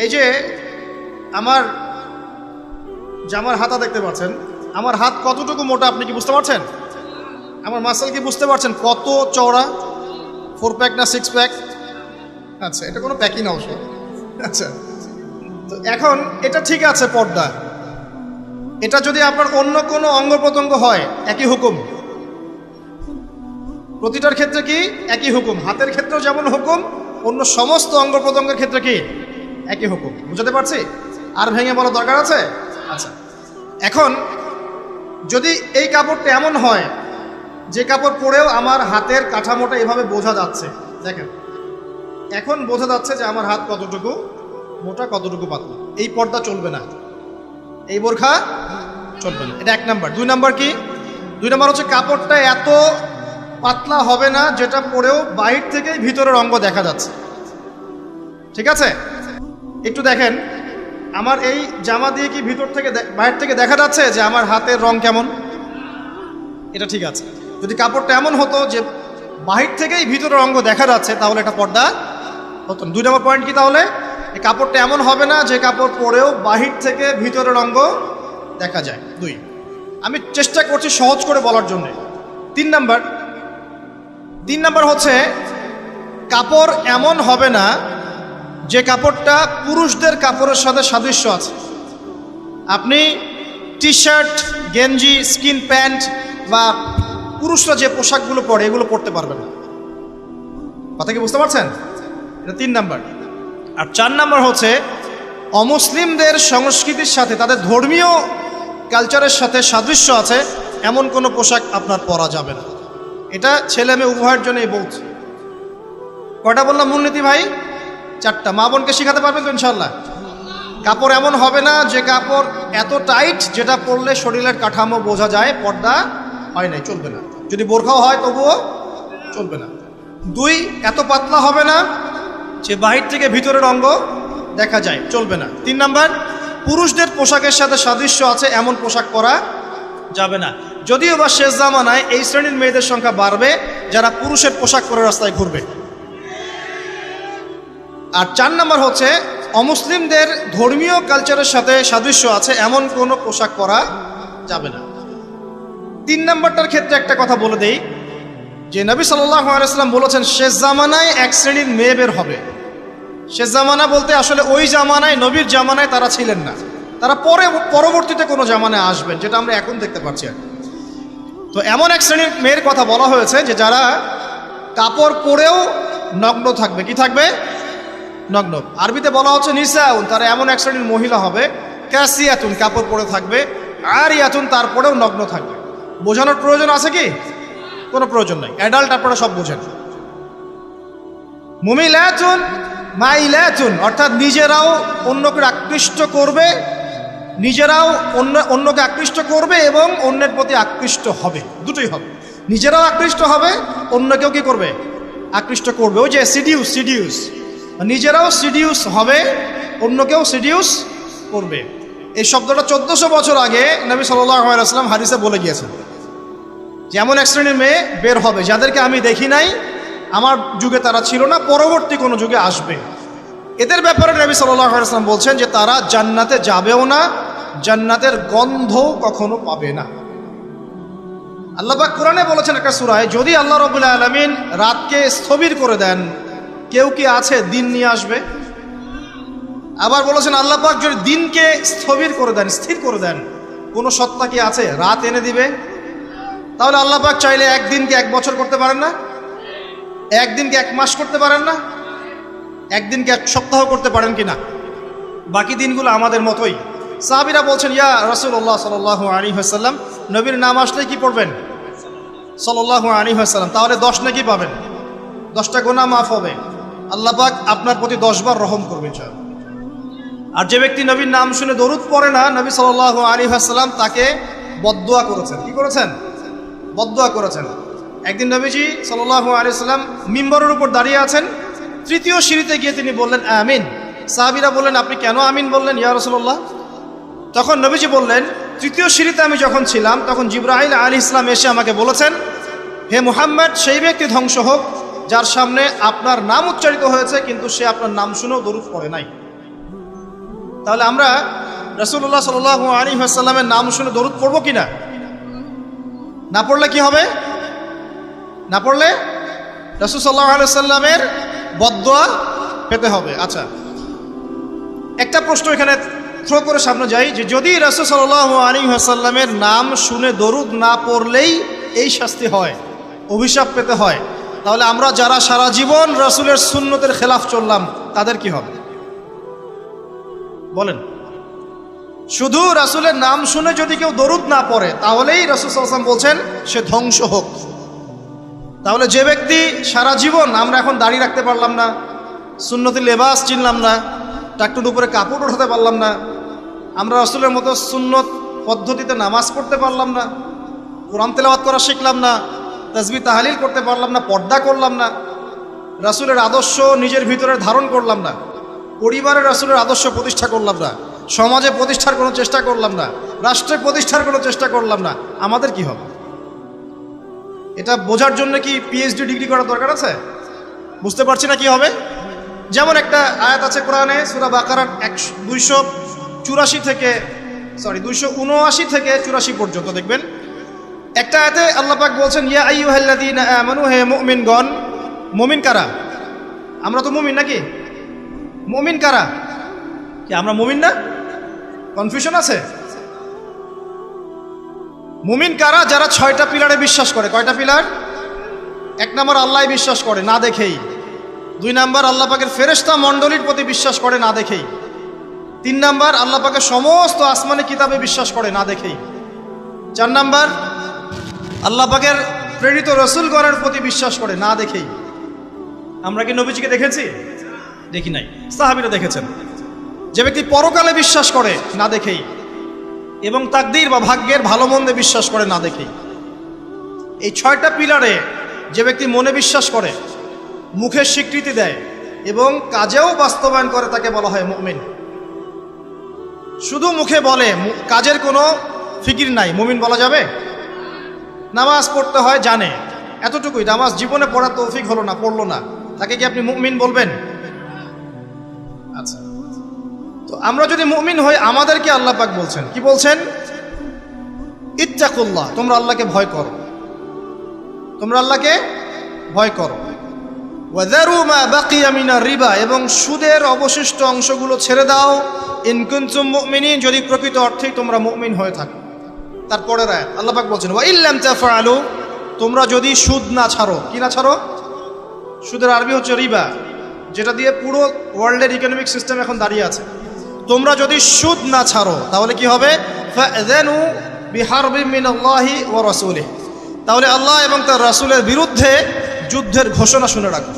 এই যে আমার জামার হাতা দেখতে পাচ্ছেন, আমার হাত কতটুকু মোটা আপনি কি বুঝতে পারছেন? আমার মাসল কি বুঝতে পারছেন কত চওড়া? 4 প্যাক না 6 প্যাক? আচ্ছা, এটা কোনো প্যাকই না অবশ্য। আচ্ছা, তো এখন এটা ঠিক আছে পর্দা। এটা যদি আপনার অন্য কোনো অঙ্গ প্রত্যঙ্গ হয় একই হুকুম। প্রতিটার ক্ষেত্রে কি একই হুকুম? হাতের ক্ষেত্রেও যেমন হুকুম, অন্য সমস্ত অঙ্গ প্রত্যঙ্গের ক্ষেত্রে কি একই হুকুম। বুঝতে পারছি? আর ভেঙে বলার দরকার আছে? আচ্ছা, এখন যদি এই কাপড়টা এমন হয় যে কাপড় পরেও আমার হাতের কাঠামোটা এভাবে বোঝা যাচ্ছে, দেখেন এখন বোঝা যাচ্ছে যে আমার হাত কতটুকু মোটা কতটুকু পাতলা, এই পর্দা চলবে না, এই বোরখা চলবে না। এটা 1 নাম্বার। 2 নাম্বার কি? 2 নাম্বার হচ্ছে কাপড়টা এত পাতলা হবে না যেটা পরেও বাহির থেকেই ভিতরের অঙ্গ দেখা যাচ্ছে। ঠিক আছে? একটু দেখেন আমার এই জামা দিয়ে কি ভিতর থেকে বাহির থেকে দেখা যাচ্ছে যে আমার হাতের রং কেমন? এটা ঠিক আছে। যদি কাপড়টা এমন হতো যে বাহির থেকেই ভিতরের অঙ্গ দেখা যাচ্ছে তাহলে এটা পর্দা হতো না। 2 নম্বর পয়েন্ট কি তাহলে? এই কাপড়টা এমন হবে না যে কাপড় পরেও বাহির থেকে ভিতরের অঙ্গ দেখা যায়। 2, আমি চেষ্টা করছি সহজ করে বলার জন্য। 3 নাম্বার হচ্ছে কাপড় এমন হবে না যে কাপড়টা পুরুষদের কাপড়ের সাথে সাদৃশ্য আছে। আপনি টি শার্ট, গেঞ্জি, স্কিন প্যান্ট বা পুরুষরা যে পোশাকগুলো পরে এগুলো পরতে পারবেন না। কথা কি বুঝতে পারছেন? এটা 3 নাম্বার। আর 4 নাম্বার হচ্ছে অমুসলিমদের সংস্কৃতির সাথে, তাদের ধর্মীয় কালচারের সাথে সাদৃশ্য আছে এমন কোনো পোশাক আপনার পরা যাবে না। এটা ছেলে মেয়ে উভয়ের জন্যই বলছে। কয়টা বললাম মূলনীতি ভাই? 4টা। মা বোনকে শিখাতে পারবেন তো ইনশাল্লাহ? কাপড় এমন হবে না যে কাপড় এত টাইট যেটা পরলে শরীরের কাঠামো বোঝা যায়, পর্দা হয় নাই, চলবে না। যদি বোরখাও হয় তবুও চলবে না। 2, এত পাতলা হবে না যে বাহির থেকে ভিতরের অঙ্গ দেখা যায়, চলবে না। 3 নাম্বার, পুরুষদের পোশাকের সাথে সাদৃশ্য আছে এমন পোশাক পরা যাবে না। যদিও বা শেষ জামানায় এই শ্রেণীর মেয়েদের সংখ্যা বাড়বে যারা পুরুষের পোশাক পরে রাস্তায় ঘুরবে। আর 4 নাম্বার হচ্ছে অমুসলিমদের ধর্মীয় কালচারের সাথে সাদৃশ্য আছে এমন কোনো পোশাক পরা যাবে না। 3 নাম্বারটার ক্ষেত্রে একটা কথা বলে দেই যে নবী সাল্লাল্লাহু আলাইহি ওয়াসাল্লাম বলেছেন শেষ জামানায় এক শ্রেণীর মেয়ে বের হবে। শেষ জামানা বলতে আসলে ওই জামানায়, নবীর জামানায় তারা ছিলেন না, তারা পরবর্তীতে কোনো জামানায় আসবেন, যেটা আমরা এখন দেখতে পাচ্ছি। তো এমন এক শ্রেণীর মেয়ের কথা বলা হয়েছে যে যারা কাপড় পরেও নগ্ন থাকবে। কি থাকবে? নগ্ন। আরবিতে বলা হচ্ছে নিসাউন, তারা এমন এক শ্রেণীর মহিলা হবে কাসিয়াতুন, কাপড় পরে থাকবে, আরিয়াতুন, তারপরেও নগ্ন থাকবে। বোঝানোর প্রয়োজন আছে কি? কোনো প্রয়োজন নাই, অ্যাডাল্ট আপনারা সব বোঝেন। মুমিলাতুন মাইলাতুন, অর্থাৎ নিজেরাও অন্যকে আকৃষ্ট করবে, নিজেরাও অন্যকে আকৃষ্ট করবে এবং অন্যের প্রতি আকৃষ্ট হবে, দুটোই হবে। নিজেরাও আকৃষ্ট হবে, অন্যকেও কি করবে? আকৃষ্ট করবে। ওই যে সিডিউস, নিজেরাও সিডিউস হবে, অন্যকেও সিডিউস করবে। এই শব্দটা 1400 বছর আগে নবী সাল্লাল্লাহু আলাইহি ওয়াসাল্লাম হাদিসে বলে গিয়েছেন যে এমন এক শ্রেণীর মেয়ে বের হবে যাদেরকে আমি দেখি নাই, আমার যুগে তারা ছিল না, পরবর্তী কোনো যুগে আসবে। এদের ব্যাপারে নবী সাল্লাল্লাহু আলাইহি ওয়াসাল্লাম বলছেন যে তারা জান্নাতে যাবেও না, জান্নাতের গন্ধও কখনো পাবে না। আল্লাহ পাক কোরআনে বলেছেন একটা সূরায়, যদি আল্লাহ রাব্বুল আলামিন রাতকে স্থবির করে দেন, কেউ কি আছে দিন নিয়ে আসবে? আবার বলেছেন আল্লাহ পাক যদি দিনকে স্থবির করে দেন, স্থির করে দেন, কোনো সত্তা কি আছে রাত এনে দিবে? তাহলে আল্লাহ পাক চাইলে একদিনকে 1 বছর করতে পারেন না? একদিনকে 1 মাস করতে পারেন না? একদিনকে 1 সপ্তাহ করতে পারেন কি না? বাকি দিনগুলো আমাদের মতোই। সাহাবীরা বলছেন ইয়া রাসূলুল্লাহ সাল্লাল্লাহু আলাইহি ওয়াসাল্লাম, নবীর নাম আসলে কি পড়বেন? সাল্লাল্লাহু আলাইহি ওয়াসাল্লাম। তাহলে 10 নাকি পাবেন, 10টা গুনাহ মাফ হবে, আল্লাহ পাক আপনার প্রতি 10 বার রহম করবেন ইনশাআল্লাহ। আর যে ব্যক্তি নবীর নাম শুনে দরুদ পড়ে না, নবী সাল্লাল্লাহু আলাইহি ওয়াসাল্লাম তাকে বদদুয়া করেছেন। কি করেছেন? বদদুয়া করেছেন। একদিন নবীজি সাল্লাল্লাহু আলাইহি ওয়াসাল্লাম মিম্বরের উপর দাঁড়িয়ে আছেন, 3য় সিঁড়িতে গিয়ে তিনি বললেন আমিন। সাহাবীরা বললেন আপনি কেন আমিন বললেন ইয়া রাসূলুল্লাহ? তখন নবীজি বললেন 3য় সিঁড়িতে আমি যখন ছিলাম তখন জিবরাইল আলাইহিস সালাম এসে আমাকে বলেছেন, হে মুহাম্মদ, সেই ব্যক্তি ধ্বংস হোক যার সামনে আপনার নাম উচ্চারিত হয়েছে কিন্তু সে আপনার নাম শুনেও দরুদ পড়ে নাই। তাহলে আমরা রাসূলুল্লাহ সাল্লাল্লাহু আলাইহি ওয়াসাল্লামের নাম শুনে দরুদ পড়বো কিনা? না পড়লে কি হবে? না পড়লে রাসূল সাল্লাল্লাহু আলাইহি ওয়াসাল্লামের বদদোয়া পেতে হবে। আচ্ছা, একটা প্রশ্ন এখানে থ্রো করে সামনে যাই যে যদি রাসূল সাল্লাল্লাহু আলাইহি ওয়াসাল্লামের নাম শুনে দরুদ না পড়লেই এই শাস্তি হয়, অভিশাপ পেতে হয়, তাহলে আমরা যারা সারা জীবন রাসূলের সুন্নতের খেলাফ চললাম তাদের কি হবে বলেন? শুধু রাসূলের নাম শুনে যদি কেউ দরুদ না পড়ে তাহলেই রাসূল সাল্লাল্লাহু আলাইহি ওয়াসাল্লাম বলছেন সে ধ্বংস হোক। তাহলে যে ব্যক্তি সারা জীবন, আমরা এখন দাড়ি রাখতে পারলাম না, সুন্নতি লেবাস চিনলাম না, টাকটুর উপরে কাপড় ওঠাতে পারলাম না, আমরা রাসূলের মতো সুন্নত পদ্ধতিতে নামাজ পড়তে পারলাম না, কোরআন তেলাওয়াত করা শিখলাম না, তাসবিহ তাহলিল করতে পারলাম না, পর্দা করলাম না, রাসূলের আদর্শ নিজের ভিতরে ধারণ করলাম না, পরিবারে রাসূলের আদর্শ প্রতিষ্ঠা করলাম না, সমাজে প্রতিষ্ঠার কোনো চেষ্টা করলাম না, রাষ্ট্রে প্রতিষ্ঠার কোনো চেষ্টা করলাম না, আমাদের কি হবে? এটা বোঝার জন্য কি পিএইচডি ডিগ্রি করার দরকার আছে? বুঝতে পারছি না কি হবে। যেমন একটা আয়াত আছে কোরআনে সূরা বাকারার 279 থেকে 84 পর্যন্ত দেখবেন। একটা আয়াতে আল্লাহ পাক বলছেন ইয়া আইয়ুহাল্লাযীনা আমানু, হে মুমিনগণ। মুমিন কারা? আমরা তো মুমিন নাকি? মুমিন কারা? কি আমরা মুমিন না? কনফিউশন আছে? মুমিন কারা? যারা 6টা পিলারে বিশ্বাস করে। কয়টা পিলার? 1 নম্বর আল্লাহ বিশ্বাস করে না দেখেই, 2 নম্বর আল্লাহ পাকের ফেরেশতা মণ্ডলীর প্রতি বিশ্বাস করে না দেখেই, 3 নম্বর আল্লাহ পাকের সমস্ত আসমানি কিতাবে বিশ্বাস করে না দেখেই, 4 নম্বর আল্লাহ পাকের প্রেরিত রাসূলগণের প্রতি বিশ্বাস করে না দেখেই। আমরা কি নবীজিকে দেখেছি? দেখি নাই। সাহাবীরা দেখেছেন। যে ব্যক্তি পরকালে বিশ্বাস করে না দেখেই, এবং তাকদীর বা ভাগ্যের ভালো মন্দে বিশ্বাস করে না দেখেই। এই 6টা পিলারে যে ব্যক্তি মনে বিশ্বাস করে, মুখে স্বীকৃতি দেয় এবং কাজেও বাস্তবায়ন করে তাকে বলা হয় মুমিন। শুধু মুখে বলে, কাজের কোনো ফিকির নাই, মুমিন বলা যাবে? নামাজ পড়তে হয় জানে, এতটুকুই, নামাজ জীবনে পড়ার তৌফিক হলো না, পড়লো না, তাকে কি আপনি মুমিন বলবেন? আচ্ছা, তো আমরা যদি মুমিন হই আমাদেরকে আল্লাহ পাক বলছেন, কি বলছেন? ইত্তাকুল্লাহ, তোমরা আল্লাহকে ভয় করো, তোমরা আল্লাহকে ভয় করো। ওয়াযারু মা বাকিয়া মিনার রিবা, এবং সুদের অবশিষ্ট অংশগুলো ছেড়ে দাও। ইন কুনতুম মুমিনিন, যদি প্রকৃত অর্থেই তোমরা মুমিন হয়ে থাকো। তারপরে আয়াত আল্লাহ পাক বলছেন ওয়া ইল্লাম তাফআলু, তোমরা যদি সুদ না ছাড়ো। কি না ছাড়ো? সুদের আরবি হচ্ছে রিবা, যেটা দিয়ে পুরো ওয়ার্ল্ডের ইকোনমিক সিস্টেম এখন দাঁড়িয়ে আছে। তোমরা যদি সুদ না ছাড়ো তাহলে কি হবে? ফাযানু বিহারবিন মিনাল্লাহি ওয়া রাসূলিহি, তাহলে আল্লাহ এবং তার রাসূলের বিরুদ্ধে যুদ্ধের ঘোষণা শুনে রাখো।